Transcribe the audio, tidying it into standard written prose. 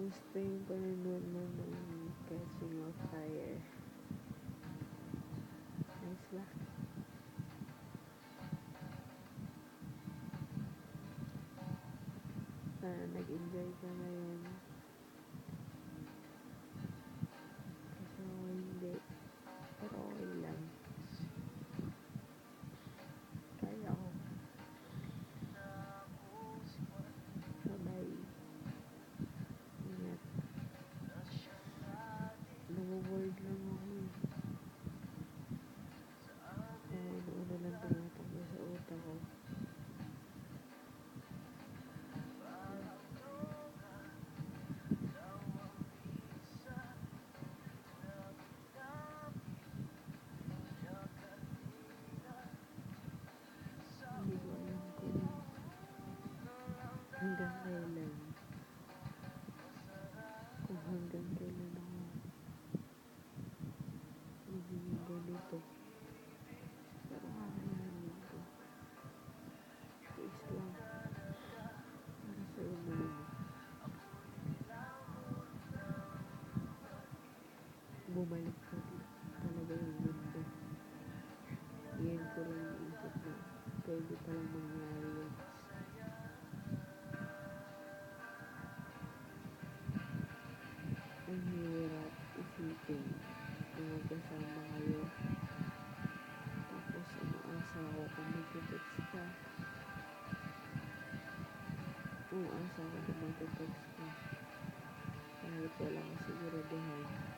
Kamusta yung panonood mo ng Catching of Fire? Nice ba? Sana nag-enjoy ka ngayon. Kasi ako hindi. Pero okay lang. Kaya ko. Bye-bye. Ingat. Naboboard lang ako eh. Ano lang tumatakbo sa utak ko. Hindi ko alam hanggang kailan. Kung hanggang kailan ako magiging ganito. Pero kakayanin ko. Tiis lang. Para sa umamin. Bumalik talaga yung mundo. Ngayon ko lang naisip na pwede palang mangyari yun. Ang hirap isipin na magkasama kayo. Tapos umaasa ako kung mag-text ka. Umaasa ako kung mag-text ka. Kahit wala ka siguraduhan.